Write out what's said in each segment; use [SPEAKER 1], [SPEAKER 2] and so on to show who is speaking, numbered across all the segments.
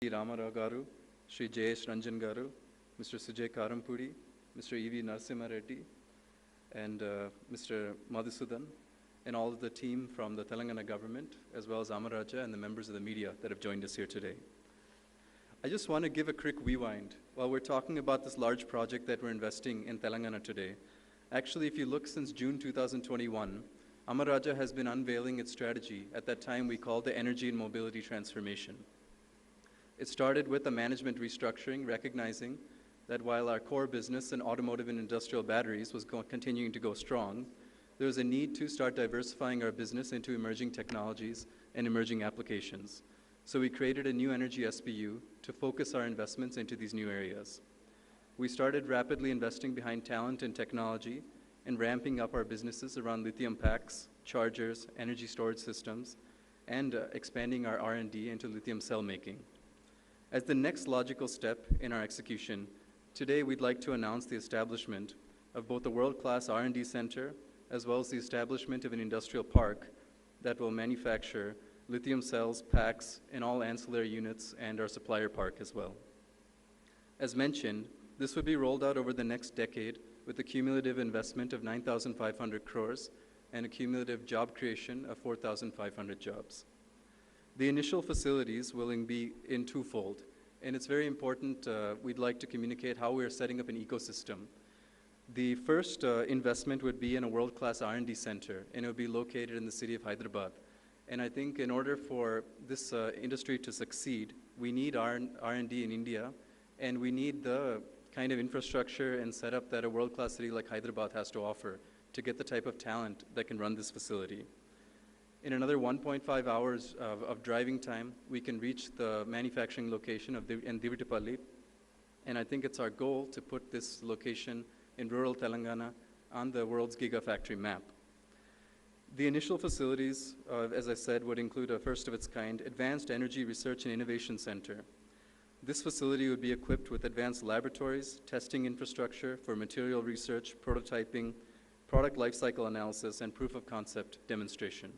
[SPEAKER 1] Amara garu, Sri Jayesh Ranjan garu, Mr. Sujay Karampudi, Mr. E.V. Narasimha Reddy, and Mr. Madhusudan, and all of the team from the Telangana government, as well as Amaraja and the members of the media that have joined us here today. I just want to give a quick rewind while we're talking about this large project that we're investing in Telangana today. Actually, if you look since June 2021, Amaraja has been unveiling its strategy. At that time, we called the Energy and Mobility Transformation. It started with a management restructuring, recognizing that while our core business in automotive and industrial batteries was continuing to go strong, there was a need to start diversifying our business into emerging technologies and emerging applications. So we created a new energy SBU to focus our investments into these new areas. We started rapidly investing behind talent and technology and ramping up our businesses around lithium packs, chargers, energy storage systems, and expanding our R&D into lithium cell making. As the next logical step in our execution, today we'd like to announce the establishment of both a world-class R&D center as well as the establishment of an industrial park that will manufacture lithium cells, packs, and all ancillary units, and our supplier park as well. As mentioned, this would be rolled out over the next decade with a cumulative investment of 9,500 crores and a cumulative job creation of 4,500 jobs. The initial facilities will be in twofold, and it's very important, we'd like to communicate how we're setting up an ecosystem. The first investment would be in a world-class R&D center, and it would be located in the city of Hyderabad. And I think in order for this industry to succeed, we need R&D in India, and we need the kind of infrastructure and setup that a world-class city like Hyderabad has to offer to get the type of talent that can run this facility. In another 1.5 hours of driving time, we can reach the manufacturing location of Divitipalli, and I think it's our goal to put this location in rural Telangana on the world's gigafactory map. The initial facilities, as I said, would include a first of its kind Advanced Energy Research and Innovation Center. This facility would be equipped with advanced laboratories, testing infrastructure for material research, prototyping, product lifecycle analysis, and proof of concept demonstration.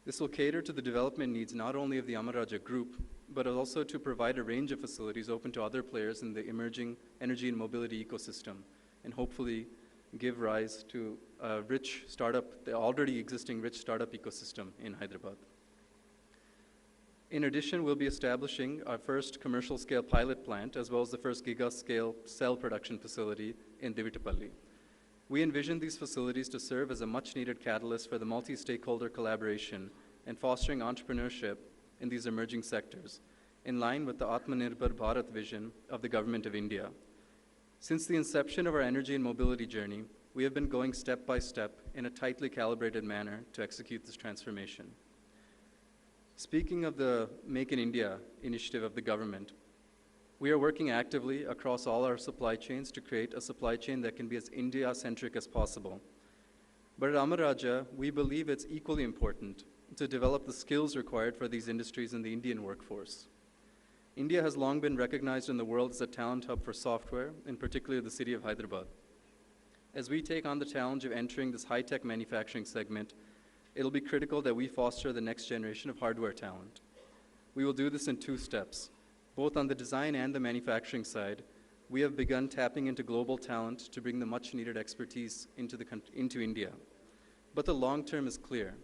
[SPEAKER 1] This will cater to the development needs not only of the Amaraja Group, but also to provide a range of facilities open to other players in the emerging energy and mobility ecosystem, and hopefully give rise to a rich startup, the already existing rich startup ecosystem in Hyderabad. In addition, we'll be establishing our first commercial scale pilot plant, as well as the first giga-scale cell production facility in Divitipalli. We envision these facilities to serve as a much-needed catalyst for the multi-stakeholder collaboration and fostering entrepreneurship in these emerging sectors, in line with the Atmanirbhar Bharat vision of the Government of India. Since the inception of our energy and mobility journey, we have been going step by step in a tightly calibrated manner to execute this transformation. Speaking of the Make in India initiative of the government, we are working actively across all our supply chains to create a supply chain that can be as India-centric as possible. But at Amaraja, we believe it's equally important to develop the skills required for these industries in the Indian workforce. India has long been recognized in the world as a talent hub for software, in particular the city of Hyderabad. As we take on the challenge of entering this high-tech manufacturing segment, it'll be critical that we foster the next generation of hardware talent. We will do this in two steps. Both on the design and the manufacturing side, we have begun tapping into global talent to bring the much-needed expertise into India. But the long term is clear.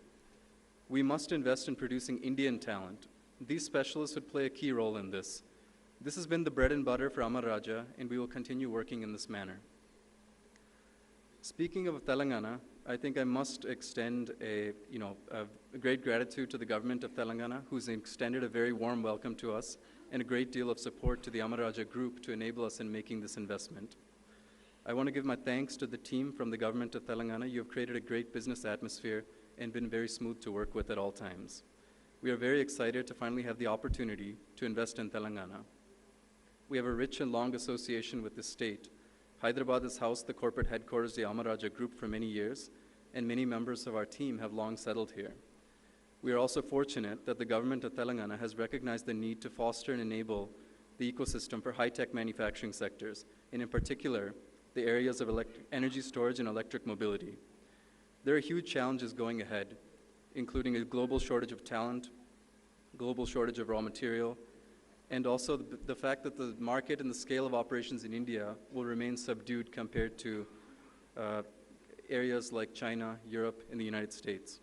[SPEAKER 1] We must invest in producing Indian talent. These specialists would play a key role in this. This has been the bread and butter for Amaraja, and we will continue working in this manner. Speaking of Telangana, I think I must extend a great gratitude to the government of Telangana, who's extended a very warm welcome to us and a great deal of support to the Amaraja Group to enable us in making this investment. I want to give my thanks to the team from the government of Telangana. You have created a great business atmosphere and been very smooth to work with at all times. We are very excited to finally have the opportunity to invest in Telangana. We have a rich and long association with this state. Hyderabad has housed the corporate headquarters of the Amaraja Group for many years, and many members of our team have long settled here. We are also fortunate that the government of Telangana has recognized the need to foster and enable the ecosystem for high-tech manufacturing sectors, and in particular, the areas of energy storage and electric mobility. There are huge challenges going ahead, including a global shortage of talent, global shortage of raw material, and also the fact that the market and the scale of operations in India will remain subdued compared to areas like China, Europe, and the United States.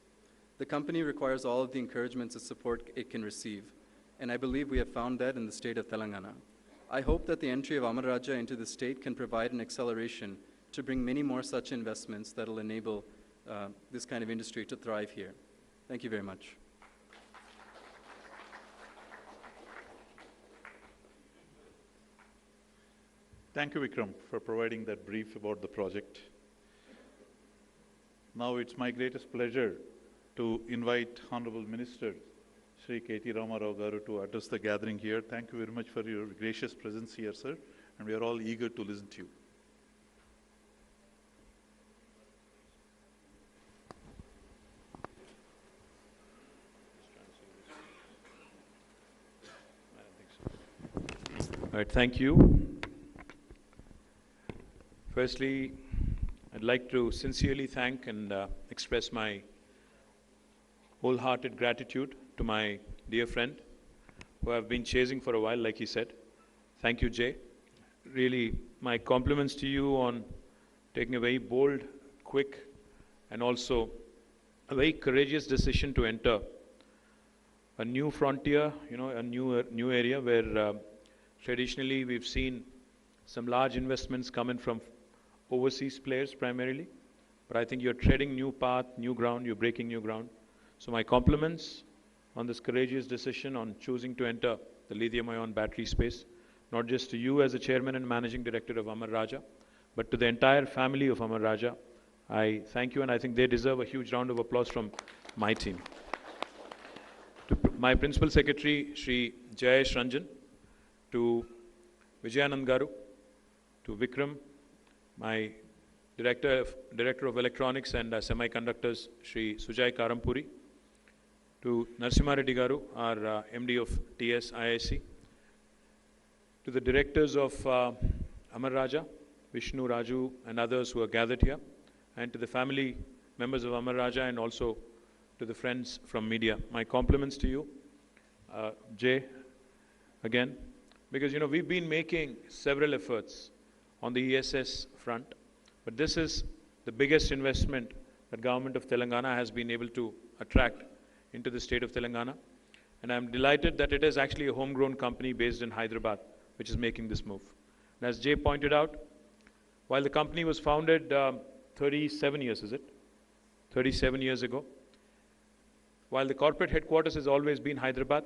[SPEAKER 1] The company requires all of the encouragement and support it can receive, and I believe we have found that in the state of Telangana. I hope that the entry of Amara into the state can provide an acceleration to bring many more such investments that will enable this kind of industry to thrive here. Thank you very much.
[SPEAKER 2] Thank you, Vikram, for providing that brief about the project. Now it's my greatest pleasure to invite Honorable Minister Shri KT Ramarao Garu to address the gathering here. Thank you very much for your gracious presence here, sir, and we are all eager to listen to you.
[SPEAKER 3] All right, thank you. Firstly, I'd like to sincerely thank and express my wholehearted gratitude to my dear friend who I've been chasing for a while, like he said. Thank you, Jay. Really, my compliments to you on taking a very bold, quick, and also a very courageous decision to enter a new frontier, a new area where traditionally we've seen some large investments coming from overseas players primarily, but I think you're treading new path, new ground, you're breaking new ground. So my compliments on this courageous decision on choosing to enter the lithium-ion battery space, not just to you as the chairman and managing director of Amara, but to the entire family of Amara. I thank you, and I think they deserve a huge round of applause from my team. To my principal secretary, Shri Jayesh Ranjan, to Vijayanand Garu, to Vikram, my Director of Electronics and Semiconductors, Shri Sujay Karampuri, to Narasimha Reddy Garu, our MD of TS IIC, to the directors of Amara, Vishnu, Raju, and others who are gathered here, and to the family members of Amara and also to the friends from media. My compliments to you, Jay, again, because we've been making several efforts on the ESS front, but this is the biggest investment that government of Telangana has been able to attract into the state of Telangana, and I'm delighted that it is actually a homegrown company based in Hyderabad which is making this move. And as Jay pointed out, while the company was founded 37 years, is it? 37 years ago, while the corporate headquarters has always been Hyderabad,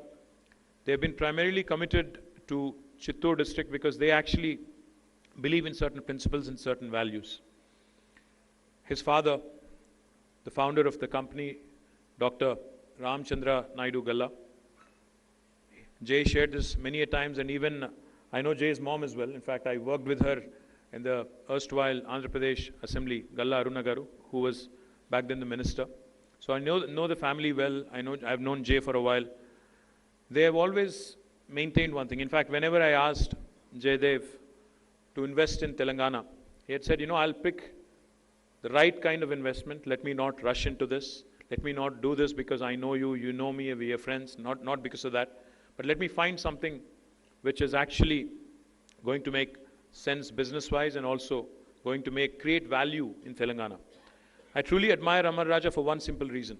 [SPEAKER 3] they have been primarily committed to Chittoor district because they actually believe in certain principles and certain values. His father, the founder of the company, Dr. Ramchandra Naidu Galla, Jay shared this many a times, and even I know Jay's mom as well. In fact, I worked with her in the erstwhile Andhra Pradesh Assembly, Galla Arunagaru, who was back then the minister. So I know the family well. I've known Jay for a while. They have always maintained one thing. In fact, whenever I asked Jaydev to invest in Telangana, he had said, I'll pick the right kind of investment. Let me not rush into this. Let me not do this because I know you, you know me, we are friends, not because of that. But let me find something which is actually going to make sense business-wise and also going to create value in Telangana. I truly admire Amara for one simple reason.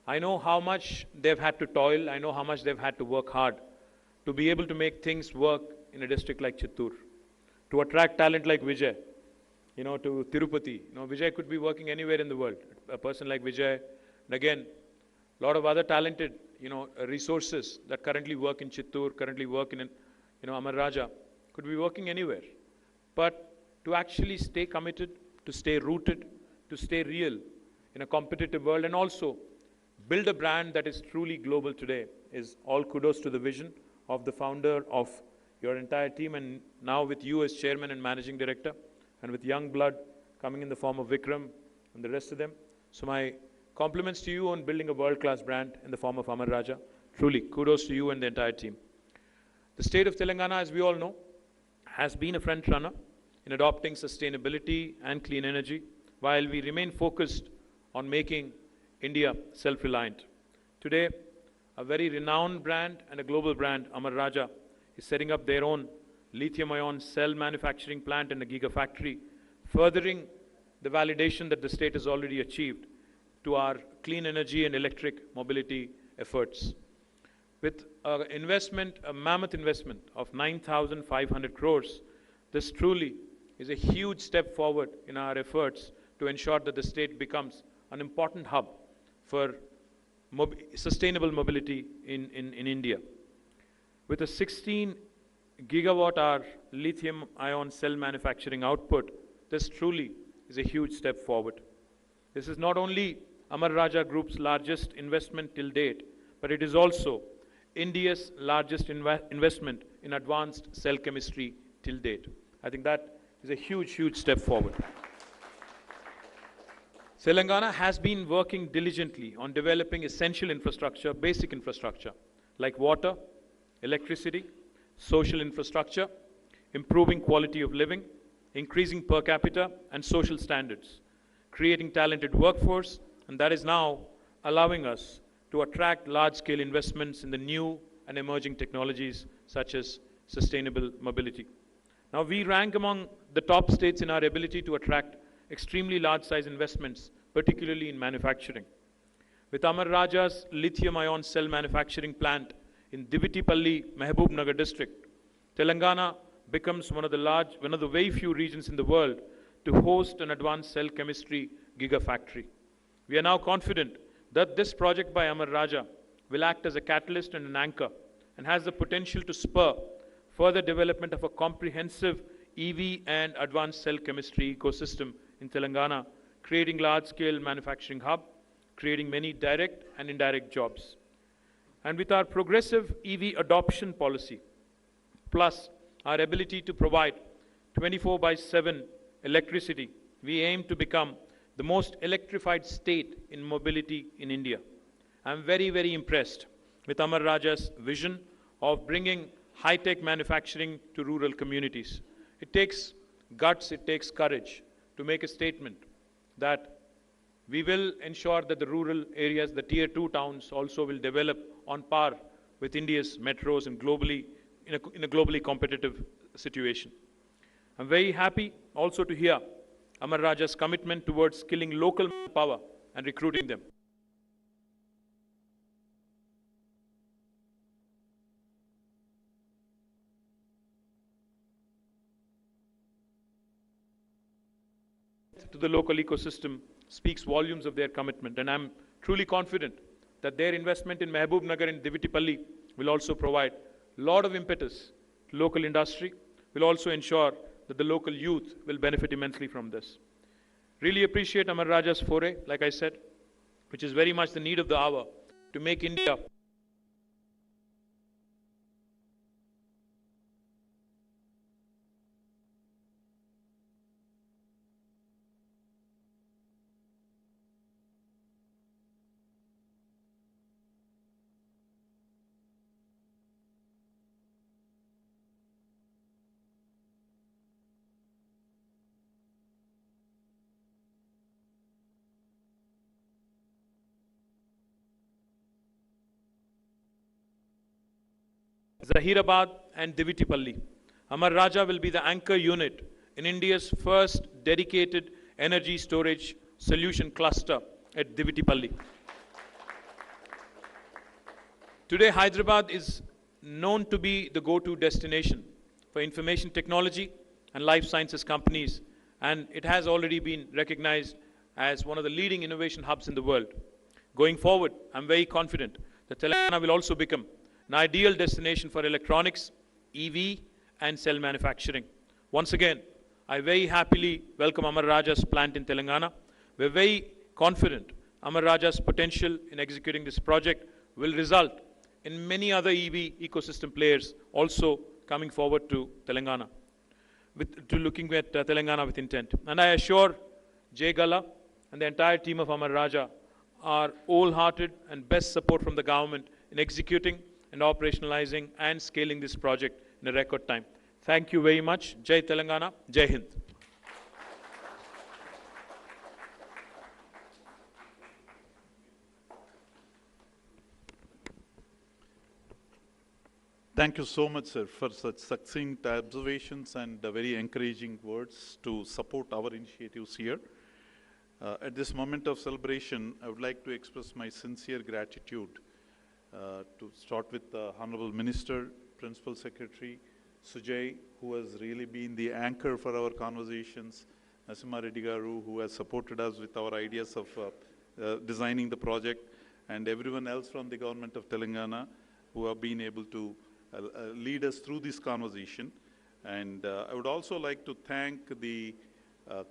[SPEAKER 3] I know how much they've had to toil. I know how much they've had to work hard to be able to make things work in a district like Chittoor, to attract talent like Vijay, to Tirupati. Vijay could be working anywhere in the world. A person like Vijay, and again, a lot of other talented, resources that currently work in Chittoor, currently work in, Amara, could be working anywhere. But to actually stay committed, to stay rooted, to stay real in a competitive world, and also build a brand that is truly global today is all kudos to the vision of the founder, of your entire team, and now with you as chairman and managing director, and with young blood coming in the form of Vikram and the rest of them. So my compliments to you on building a world-class brand in the form of Amara. Truly, kudos to you and the entire team. The state of Telangana, as we all know, has been a front runner in adopting sustainability and clean energy, while we remain focused on making India self-reliant. Today, a very renowned brand and a global brand, Amara Raja, is setting up their own lithium-ion cell manufacturing plant and a gigafactory, furthering the validation that the state has already achieved to our clean energy and electric mobility efforts. With an investment, a mammoth investment of 9,500 crores, this truly is a huge step forward in our efforts to ensure that the state becomes an important hub for sustainable mobility in India. With a 16 gigawatt-hour lithium-ion cell manufacturing output, this truly is a huge step forward. This is not only Amara Raja Group's largest investment till date, but it is also India's largest investment in advanced cell chemistry till date. I think that is a huge, huge step forward. Telangana has been working diligently on developing essential infrastructure, basic infrastructure, like water, electricity, social infrastructure, improving quality of living, increasing per capita and social standards, creating talented workforce, and that is now allowing us to attract large-scale investments in the new and emerging technologies such as sustainable mobility. Now, we rank among the top states in our ability to attract extremely large-size investments, particularly in manufacturing. With Amara Raja's lithium-ion cell manufacturing plant in Divitipalli, Mehboob district, Telangana becomes one of the very few regions in the world to host an advanced cell chemistry gigafactory. We are now confident that this project by Amara Raja will act as a catalyst and an anchor and has the potential to spur further development of a comprehensive EV and advanced cell chemistry ecosystem in Telangana, creating large-scale manufacturing hub, creating many direct and indirect jobs. And with our progressive EV adoption policy, plus our ability to provide 24/7 electricity, we aim to become the most electrified state in mobility in India. I'm very, very impressed with Amara Raja's vision of bringing high-tech manufacturing to rural communities. It takes guts, it takes courage to make a statement that we will ensure that the rural areas, the tier 2 towns also will develop on par with India's metros and globally, in a globally competitive situation. I'm very happy also to hear Amara Raja's commitment towards skilling local power and recruiting them. To the local ecosystem speaks volumes of their commitment, and I'm truly confident that their investment in Mehboob Nagar and Divitipalli will also provide a lot of impetus to local industry, will also ensure that the local youth will benefit immensely from this. Really appreciate Amara Raja's foray, like I said, which is very much the need of the hour to make India Zahirabad and Divitipalli. Amara Raja will be the anchor unit in India's first dedicated energy storage solution cluster at Divitipalli. Today, Hyderabad is known to be the go-to destination for information technology and life sciences companies, and it has already been recognized as one of the leading innovation hubs in the world. Going forward, I'm very confident that Telangana will also become an ideal destination for electronics, EV, and cell manufacturing. Once again, I very happily welcome Amara Raja's plant in Telangana. We're very confident Amara Raja's potential in executing this project will result in many other EV ecosystem players also coming forward to Telangana, looking at Telangana with intent. And I assure Jay Gala and the entire team of Amara Raja our wholehearted and best support from the government in executing and operationalizing and scaling this project in a record time. Thank you very much. Jai Telangana, Jai Hind.
[SPEAKER 2] Thank you so much, sir, for such succinct observations and very encouraging words to support our initiatives here. At this moment of celebration, I would like to express my sincere gratitude to start with the Honorable Minister, Principal Secretary, Sujay, who has really been the anchor for our conversations, Nasimha Reddy Garu, who has supported us with our ideas of designing the project, and everyone else from the government of Telangana who have been able to lead us through this conversation. And I would also like to thank the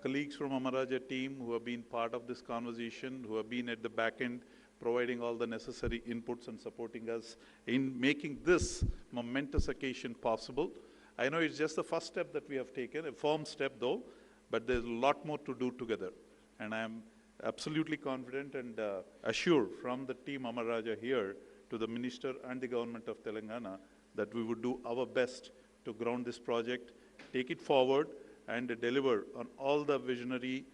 [SPEAKER 2] colleagues from Amara team who have been part of this conversation, who have been at the back end, providing all the necessary inputs and supporting us in making this momentous occasion possible. I know it's just the first step that we have taken, a firm step though, but there's a lot more to do together. And I'm absolutely confident and assured from the team Amara here to the Minister and the Government of Telangana that we would do our best to ground this project, take it forward, and deliver on all the visionary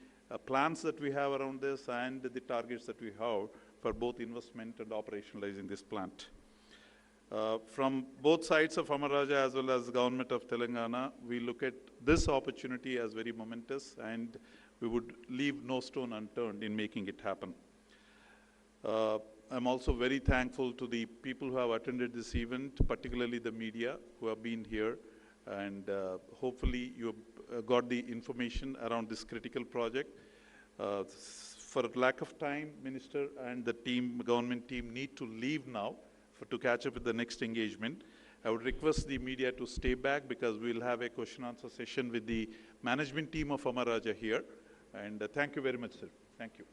[SPEAKER 2] plans that we have around this and the targets that we have for both investment and operationalizing this plant. From both sides of Amara as well as the Government of Telangana, we look at this opportunity as very momentous, and we would leave no stone unturned in making it happen. I'm also very thankful to the people who have attended this event, particularly the media who have been here, and hopefully you have got the information around this critical project. For lack of time, Minister and the team, government team need to leave now to catch up with the next engagement. I would request the media to stay back because we'll have a question answer session with the management team of Amara here. And thank you very much, sir. Thank you.